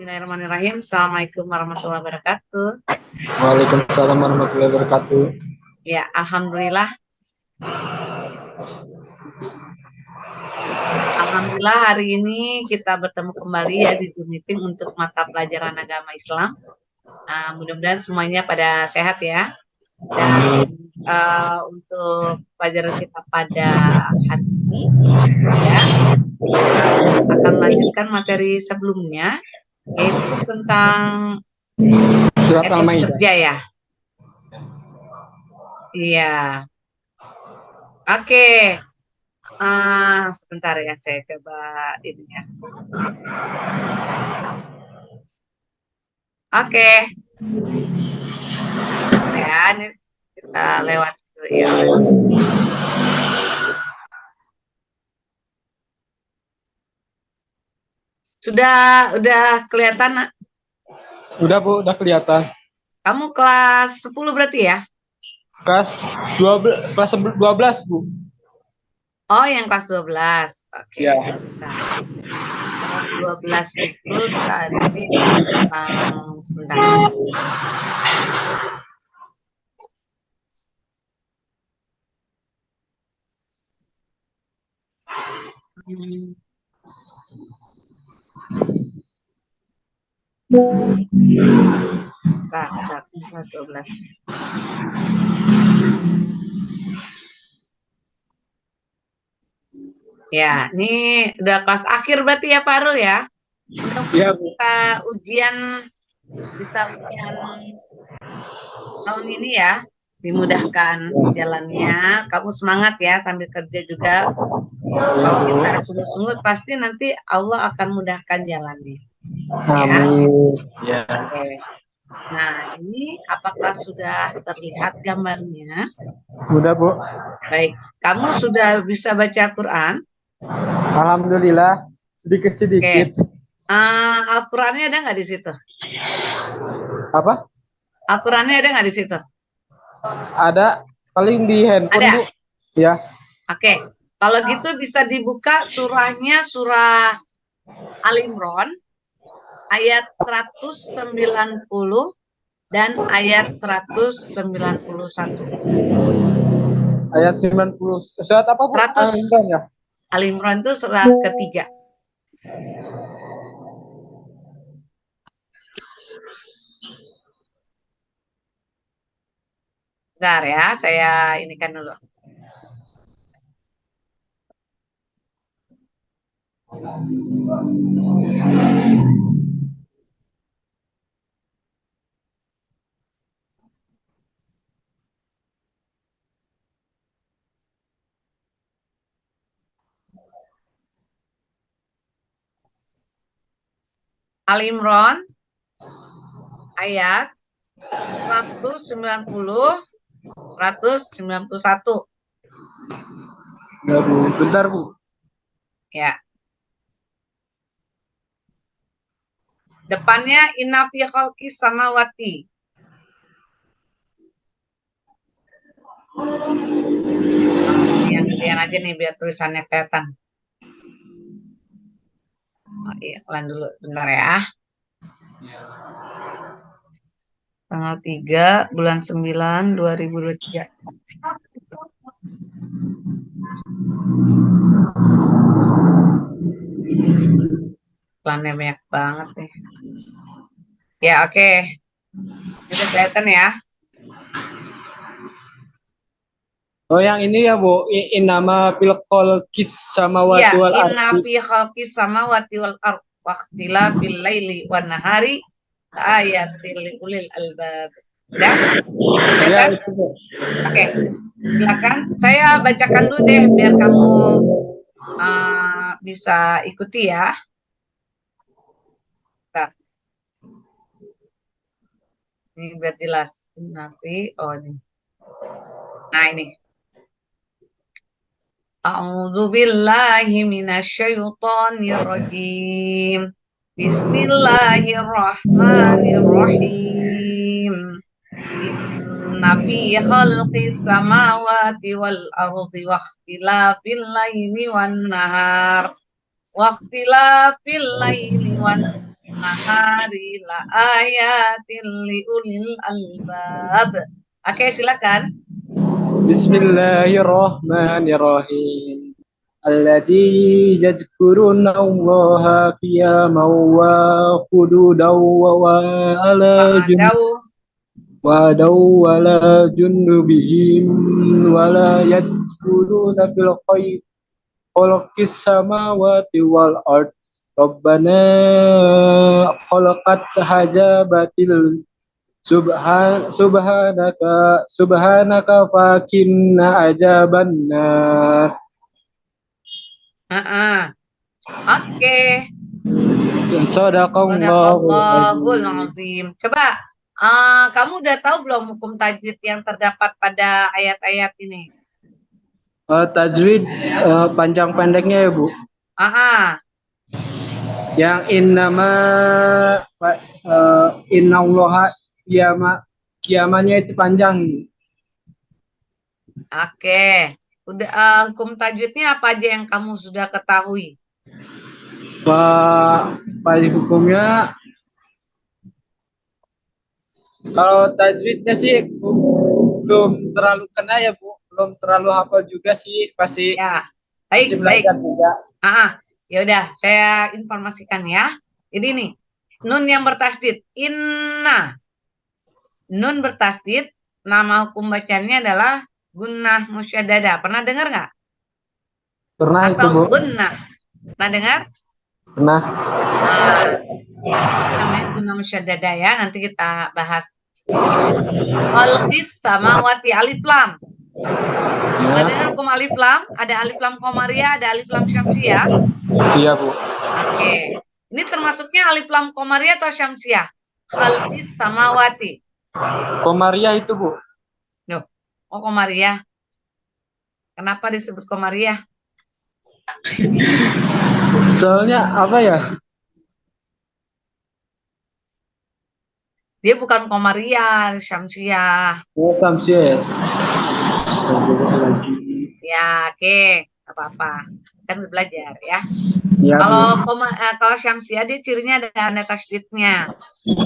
Bismillahirrahmanirrahim. Assalamualaikum warahmatullahi wabarakatuh. Waalaikumsalam warahmatullahi wabarakatuh. Ya, alhamdulillah. Alhamdulillah hari ini kita bertemu kembali ya di Zoom meeting untuk mata pelajaran agama Islam. Mudah-mudahan semuanya pada sehat ya. Dan untuk pelajaran kita pada hari ini ya, kita akan melanjutkan materi sebelumnya, yaitu tentang Surat etis Al-Maidah. kerja ya. Iya. Oke. Sebentar ya, saya coba ini ya. Oke. Ya, ini kita lewat dulu ya. Udah kelihatan? Udah Bu, udah kelihatan. Kamu kelas 10 berarti ya? Kelas 12 Bu. Oh, yang kelas 12. Oke. Ya. Kelas 12 itu tadi sebentar. Kelas 12. Ya, ini udah kelas akhir berarti ya Pak Arul ya? Iya Bu. Kita bisa ujian tahun ini ya, dimudahkan jalannya. Kamu semangat ya sambil kerja juga. Kalau kita sungguh-sungguh pasti nanti Allah akan mudahkan jalannya. Amin. Ya. Oke. Nah, ini apakah sudah terlihat gambarnya? Udah Bu. Baik, kamu sudah bisa baca Quran? Alhamdulillah, sedikit-sedikit. Al-Qurannya ada nggak di situ? Apa? Al-Qurannya ada nggak di situ? Ada, paling di handphone Ada? Bu. Ya. Oke, kalau gitu bisa dibuka surahnya, surah Al-Imran ayat 190 dan ayat 191. Ayat 90. Surat apa Bu? 100. Al-Imran ya? Al-Imran itu surat ketiga. Bentar ya, saya inikan dulu. Al-Imran ayat 190 191. Ya Bu, bentar Bu. Ya. Depannya inna fi khalqis samawati. Yang gedean aja nih biar tulisannya kelihatan. Oh, iya, iklan dulu bentar ya. Tanggal 3 bulan 9 2023. Iklannya banyak banget nih. Ya, oke. Udah kelihatan ya. Oh yang ini ya Bu, nama fil khalqis samawati wal ardi. Inna fi khalqis samawati wal ardi waqtilafil laili wan nahari ayatil ulil albab. Udah? Ya, Itu, oke. Silakan. Saya bacakan dulu deh biar kamu bisa ikuti ya. Bentar. Ini biar jelas. Nafi, ini. Nah ini. A'udzu billahi minasyaitonir rajim. Bismillahirrahmanirrahim. Inna fi khalqis samawati wal ardi wa ikhtilafil laili wan nahar. Wa ikhtilafil laili wan nahari la ayatin liulil albab. Oke, silakan. Bismillahirrahmanirrahim. Allati yadhkuruna Allaha qiyaman wa qu'udan wa ala Wa'adau. wala junubihim wala yadhkuruna bil khalqis samawati wal ard. Rabbana khalaqat hajabatil subhanaka fakinna ajabannar. Oke. Sadaqallahul Sadaqallahul azim. Coba, kamu udah tahu belum hukum tajwid yang terdapat pada ayat-ayat ini? Tajwid panjang pendeknya ya Bu. Yang innallaha kiamannya itu panjang. Oke. Udah, hukum tajwidnya apa aja yang kamu sudah ketahui? Pak hukumnya, kalau tajwidnya sih belum terlalu kena ya Bu, belum terlalu hafal juga sih, pasti ya. Baik, baik. Ya udah, saya informasikan ya. Jadi nih, nun yang bertasdid, inna. Nun bertasdid, nama hukum bacanya adalah gunnah musyaddada. Pernah dengar nggak? Pernah. Atau itu Bu. Gunnah. Pernah dengar? Pernah. Namanya gunnah musyaddada ya. Nanti kita bahas. Khalqis samawati alif lam. Pernah dengar hukum alif lam? Ada alif lam komariah, ada alif lam syamsiah. Iya Bu. Oke. Ini termasuknya alif lam komariah atau syamsiah? Khalqis samawati. Komariah itu Bu. Loh, oh komariah. Kenapa disebut komariah? Soalnya apa ya? Dia bukan komariah, syamsiah. Oh, syamsiah. Ya, oke, apa-apa. Kan belajar ya. Ya, kalau syamsiah dia cirinya ada tasydidnya.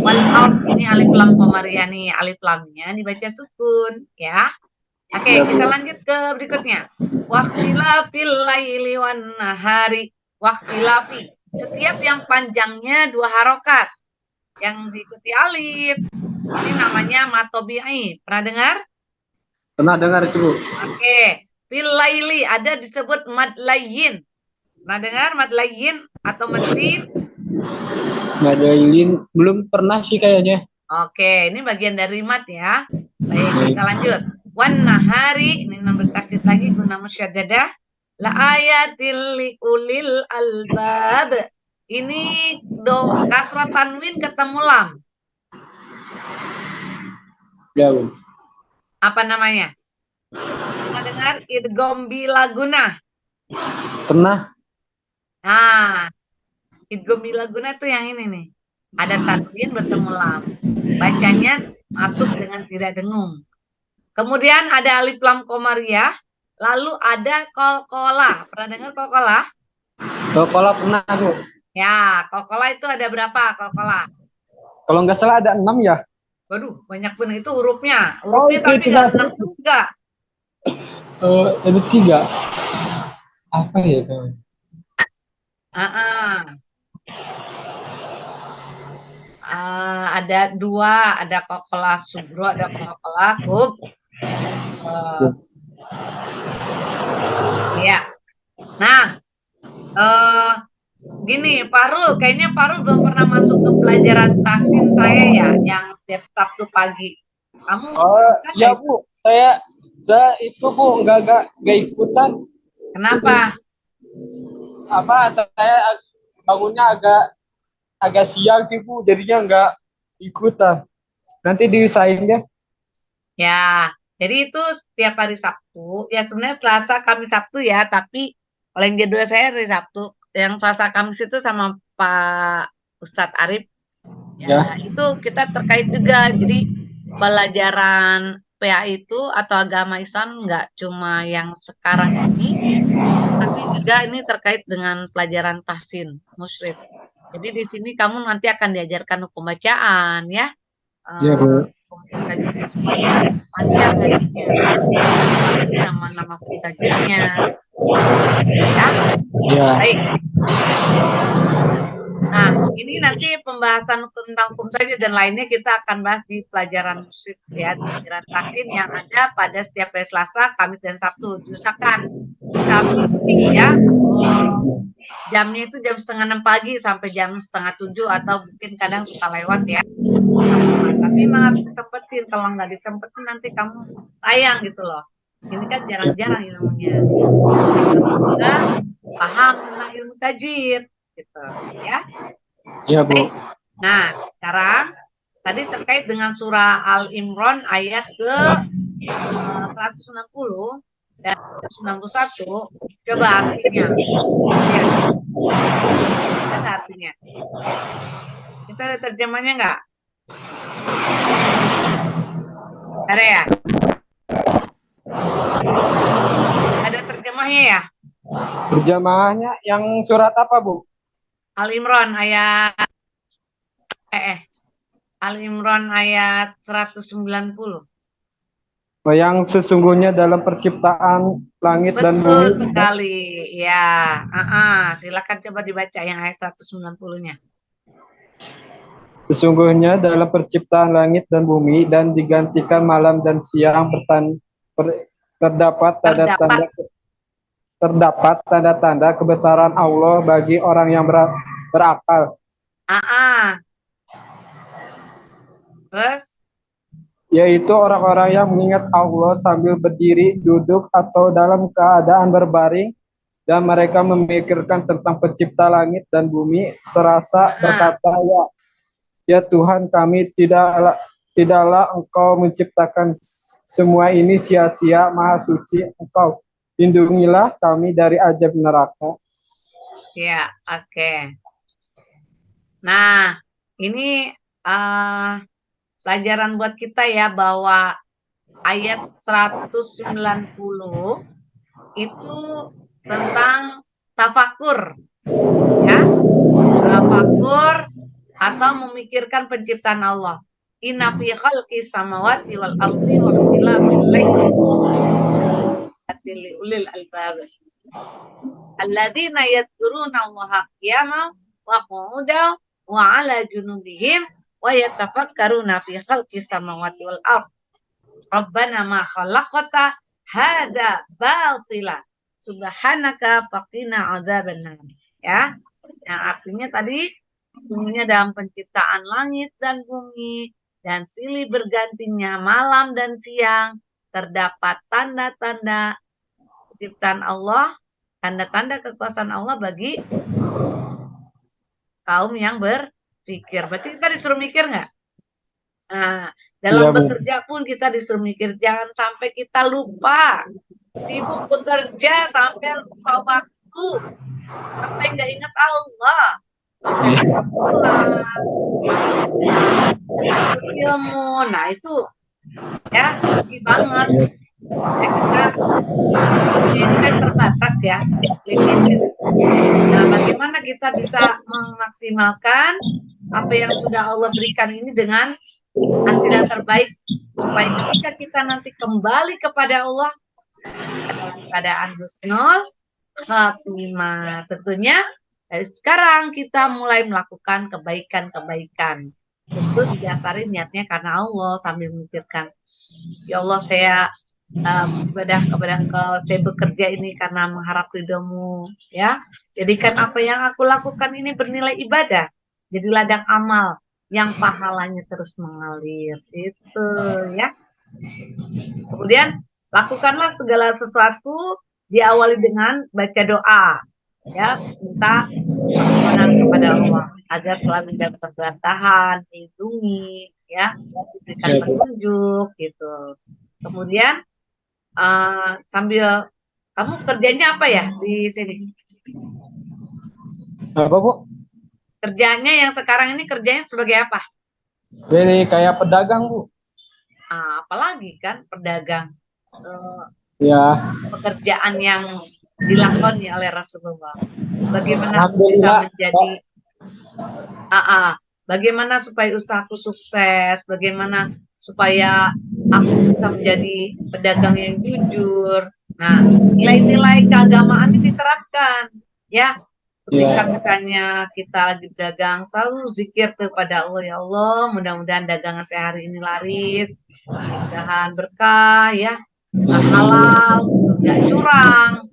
Wal ard ini alif lam komariah nih, alif lamnya dibaca sukun ya. Oke, kita lanjut ke berikutnya. Waqtilafil laili wan nahari. Waqtilafi. Setiap yang panjangnya 2 harokat yang diikuti alif. Ini namanya matobi'i. Pernah dengar? Pernah dengar itu Bu. Oke. Fil laili ada disebut mad layyin. Pernah dengar mad layyin atau mad lin? Mad layyin belum pernah sih kayaknya. Oke, ini bagian dari mad ya. Baik, kita lanjut. Wan nahari, ini nomor tasdid lagi guna musyaddadah. La ayatil liulil albab. Ini kasrah tanwin ketemu lam. Ya Bu. Apa namanya? Pernah dengar idgham bila guna? Pernah. Nah, idgham bila guna tuh yang ini nih. Ada tanwin bertemu lam. Bacanya masuk dengan tidak dengung. Kemudian ada alif lam komariah, lalu ada qalqalah. Pernah dengar qalqalah? Qalqalah pernah Bu. Ya, qalqalah itu ada berapa qalqalah? Kalau nggak salah ada 6 ya. Waduh, banyak benar itu hurufnya. Hurufnya tapi nggak 6 juga. Ada 3. Apa ya? Ada 2, ada qalqalah subro, ada qalqalah kub. Ya. Nah, gini, Farul, kayaknya Farul belum pernah masuk ke pelajaran tasin saya ya, yang setiap Sabtu pagi. Kamu? Ya Bu, saya itu Bu nggak ikutan. Kenapa? Saya bangunnya agak siang sih Bu, jadinya nggak ikutan. Nanti diusahain ya. Ya, jadi itu setiap hari Sabtu. Ya sebenarnya Selasa, Kamis, Sabtu ya, tapi kalau yang jadwal saya hari Sabtu. Yang Selasa, Kamis itu sama Pak Ustadz Arif. Ya, itu kita terkait juga. Jadi pelajaran PA itu atau agama Islam nggak cuma yang sekarang ini, tapi juga ini terkait dengan pelajaran tahsin, musyrif. Jadi di sini kamu nanti akan diajarkan hukum bacaan ya. Iya, Bu. Hukum tajwidnya supaya panjang nantinya. Lagi nama-nama tajwidnya. Ya, Iya. baik. Nah, ini nanti pembahasan tentang hukum tajwid dan lainnya kita akan bahas di pelajaran musik ya, di pelajaran tahsin yang ada pada setiap hari Selasa, Kamis, dan Sabtu. Usahakan kami ikuti ya. Jamnya itu jam 6:30 pagi sampai jam 6:30 atau mungkin kadang suka lewat ya. Tapi memang harus disempetin, kalau nggak disempetin nanti kamu sayang gitu loh. Ini kan jarang-jarang ilmunya. Juga paham tentang ilmu tajwid gitu ya. Iya, Bu. Baik. Nah, sekarang tadi terkait dengan surah Al-Imran ayat ke 190 dan 91, coba artinya. Ada artinya. Kita ada terjemahnya nggak? Ada ya? Ada terjemahnya ya? Terjemahannya yang surat apa, Bu? Al-Imran ayat Al-Imran ayat 190. Yang sesungguhnya dalam perciptaan langit dan Betul bumi. sekali. Ya, silakan coba dibaca yang ayat 190-nya. Sesungguhnya dalam penciptaan langit dan bumi dan digantikan malam dan siang terdapat tanda-tanda kebesaran Allah bagi orang yang berakal. Terus? Yaitu orang-orang yang mengingat Allah sambil berdiri, duduk, atau dalam keadaan berbaring, dan mereka memikirkan tentang pencipta langit dan bumi, serasa berkata, ya Tuhan kami, tidaklah Engkau menciptakan semua ini sia-sia, Maha Suci Engkau. Lindungilah kami dari azab neraka. Ya, oke. Nah, ini pelajaran buat kita ya, bahwa ayat 190 itu tentang tafakur. Ya, tafakur atau memikirkan penciptaan Allah. Inna fi khalqis samawati wal ardi wa ikhtilafil laili ulil albab alladzina yadhkuruna Allaha qiyaman wa qu'udan wa 'ala junubihim wa yatafakkaruna fi khalqis samawati wal ard. Rabbana ma khalaqta hadza batila subhanaka faqina adzabannar. Ya. Yang artinya tadi sesungguhnya dalam penciptaan langit dan bumi dan silih bergantinya malam dan siang terdapat tanda-tanda penciptaan Allah, tanda-tanda kekuasaan Allah bagi kaum yang berpikir. Berarti kita disuruh mikir nggak? Nah, dalam bekerja pun kita disuruh mikir. Jangan sampai kita lupa. Sibuk bekerja sampai lupa waktu. Sampai nggak ingat Allah. Ilmu. Nah, itu ya, tinggi banget. Ini kan terbatas ya, limited. Nah, bagaimana kita bisa memaksimalkan apa yang sudah Allah berikan ini dengan hasil yang terbaik, supaya ketika kita nanti kembali kepada Allah dalam keadaan husnul khatimah. Tentunya dari sekarang kita mulai melakukan kebaikan-kebaikan. Tentu didasari niatnya karena Allah, sambil memikirkan, ya Allah, saya ibadah kepada Engkau, saya bekerja ini karena mengharap ridho-Mu, ya. Jadikan apa yang aku lakukan ini bernilai ibadah, jadi ladang amal yang pahalanya terus mengalir, itu ya. Kemudian lakukanlah segala sesuatu diawali dengan baca doa, ya, minta permohonan kepada Allah agar selalu dapat keberkahan, dilindungi, ya, diberikan petunjuk gitu. Kemudian sambil kamu kerjanya apa ya di sini? Apa, Bu? Kerjanya yang sekarang ini kerjanya sebagai apa? Jadi kayak pedagang, Bu. Apalagi kan pedagang. Ya. Pekerjaan yang dilakoni oleh Rasulullah. Bagaimana bisa menjadi Bagaimana supaya usahaku sukses, bagaimana supaya aku bisa menjadi pedagang yang jujur. Nah, nilai-nilai keagamaan ini diterapkan, ya. Ketika Ya. misalnya kita lagi dagang, selalu zikir kepada Allah, ya Allah, mudah-mudahan dagangan saya hari ini laris, mudah-mudahan berkah, ya, halal, nggak curang,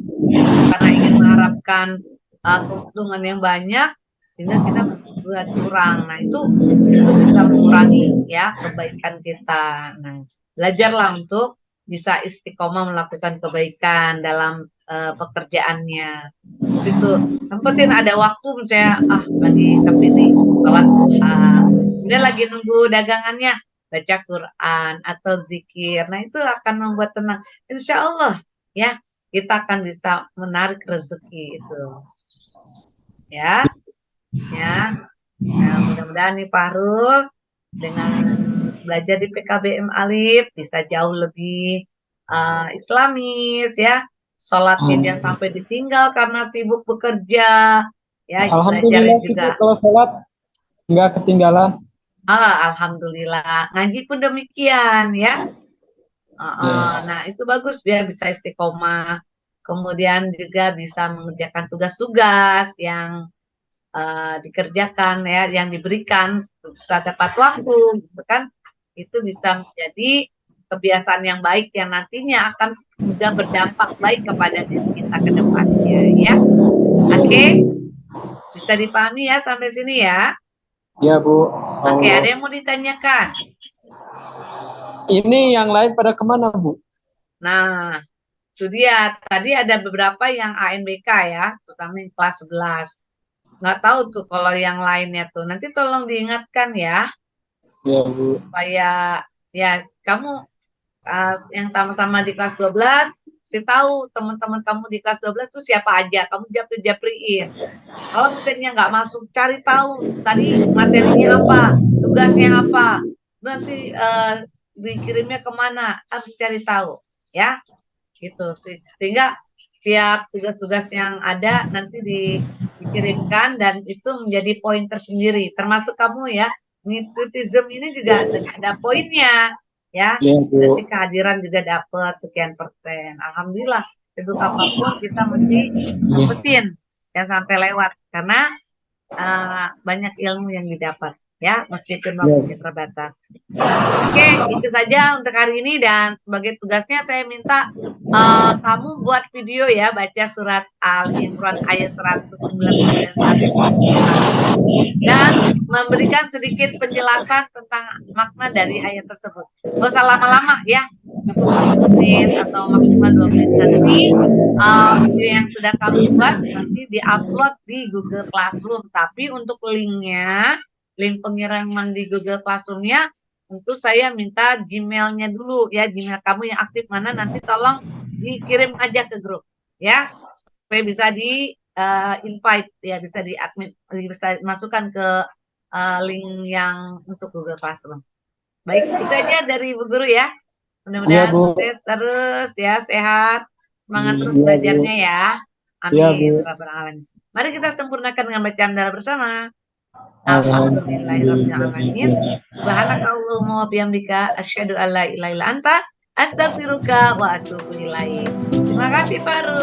karena ingin mengharapkan keuntungan yang banyak, sehingga kita buat curang. Nah, itu bisa mengurangi ya kebaikan kita. Nah, belajarlah untuk bisa istiqomah melakukan kebaikan dalam pekerjaannya. Itu sempetin ada waktu misalnya lagi sepi nih sholat duha, kemudian lagi nunggu dagangannya baca Quran atau zikir. Nah, itu akan membuat tenang. Insya Allah ya kita akan bisa menarik rezeki itu. Ya, ya. Nah, mudah-mudahan nih Pak Rul dengan belajar di PKBM Alif bisa jauh lebih Islamis ya. Sholatnya jangan sampai ditinggal karena sibuk bekerja. Ya, belajarnya Alhamdulillah juga. kalau sholat nggak ketinggalan. Alhamdulillah. Ngaji pun demikian ya. Nah, itu bagus dia bisa istiqomah. Kemudian juga bisa mengerjakan tugas-tugas yang dikerjakan ya, yang diberikan bisa tepat waktu, gitu kan? Itu bisa menjadi kebiasaan yang baik yang nantinya akan juga berdampak baik kepada diri kita ke depannya ya. Oke? Bisa dipahami ya sampai sini ya? Ya Bu. Oke, ada yang mau ditanyakan? Ini yang lain pada kemana Bu? Nah, itu dia. Tadi ada beberapa yang ANBK ya, terutama yang kelas 11. Nggak tahu tuh kalau yang lainnya tuh. Nanti tolong diingatkan ya, Ya Bu. supaya ya kamu yang sama-sama di kelas 12, sih tahu teman-teman kamu di kelas 12 tuh siapa aja, kamu japri-japriin. Kalau misalnya nggak masuk, cari tahu tadi materinya apa, tugasnya apa, nanti dikirimnya kemana, harus cari tahu, ya, gitu sih. Sehingga tiap tugas-tugas yang ada nanti dikirimkan dan itu menjadi poin tersendiri. Termasuk kamu ya, netizen ini juga ada poinnya, ya. Ya Bu. Berarti kehadiran juga dapat sekian persen. Alhamdulillah, sibuk apapun kita mesti sempetin yang sampai lewat karena banyak ilmu yang didapat ya meskipun waktunya terbatas. Oke, itu saja untuk hari ini dan sebagai tugasnya saya minta kamu buat video ya baca surat Al-Imran ayat 199 dan memberikan sedikit penjelasan tentang makna dari ayat tersebut. Gak usah lama-lama ya, cukup 1 menit atau maksimal 2 menit. Nanti video yang sudah kami buat nanti diupload di Google Classroom. Tapi untuk linknya, link pengiriman di Google Classroom-nya, tentu saya minta Gmail-nya dulu ya, Gmail kamu yang aktif mana, nanti tolong dikirim aja ke grup ya, supaya bisa di invite ya, bisa di admin, bisa masukkan ke link yang untuk Google Classroom. Baik, itu aja dari Bu Guru ya. Mudah-mudahan sukses terus ya, sehat, semangat terus belajarnya ya. Amin. Mari kita sempurnakan dengan bacaan dalam bersama. Alhamdulillahirrahmanirrahim. Subhanakallahumma wa bihamdika asyhadu an la ilaha illa anta astaghfiruka wa atubu ilaik. Terima kasih Pak Ru.